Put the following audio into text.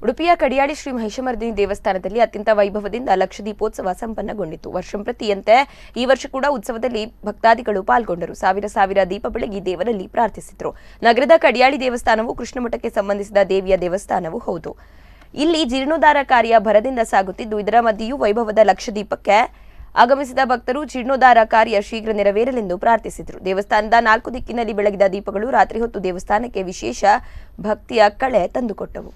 ಉಡುಪಿಯ ಕಡಿಯಾಳಿ ಶ್ರೀ ಮಹಿಷಮರ್ದಿನಿ ದೇವಸ್ಥಾನದಲ್ಲಿ ಅತ್ಯಂತ ವೈಭವದಿಂದ ಲಕ್ಷ ದೀಪೋತ್ಸವ ಸಂಪನ್ನಗೊಂಡಿತು. ವರ್ಷಂಪ್ರತಿಯಂತೆ ಈ ವರ್ಷ ಕೂಡ ಉತ್ಸವದಲ್ಲಿ ಭಕ್ತಾದಿಗಳು ಪಾಲ್ಗೊಂಡರು. ಸಾವಿರ ದೀಪ ಬೆಳಗಿ ದೇವರಲ್ಲಿ ಪ್ರಾರ್ಥಿಸಿದರು. ನಗರದ ಕಡಿಯಾಳಿ ದೇವಸ್ಥಾನವು ಕೃಷ್ಣಮಠಕ್ಕೆ ಸಂಬಂಧಿಸಿದ ದೇವಿಯ ದೇವಸ್ಥಾನವೂ ಹೌದು. ಇಲ್ಲಿ ಜೀರ್ಣೋದ್ಧಾರ ಕಾರ್ಯ ಭರದಿಂದ ಸಾಗುತ್ತಿದ್ದು, ಇದರ ಮಧ್ಯೆಯೂ ವೈಭವದ ಲಕ್ಷ ದೀಪಕ್ಕೆ ಆಗಮಿಸಿದ ಭಕ್ತರು ಜೀರ್ಣೋದ್ಧಾರ ಕಾರ್ಯ ಶೀಘ್ರ ನೆರವೇರಲೆಂದು ಪ್ರಾರ್ಥಿಸಿದರು. ದೇವಸ್ಥಾನದ 4 ದಿಕ್ಕಿನಲ್ಲಿ ಬೆಳಗಿದ ದೀಪಗಳು ರಾತ್ರಿ ಹೊತ್ತು ದೇವಸ್ಥಾನಕ್ಕೆ ವಿಶೇಷ ಭಕ್ತಿಯ ಕಳೆ ತಂದುಕೊಟ್ಟವು.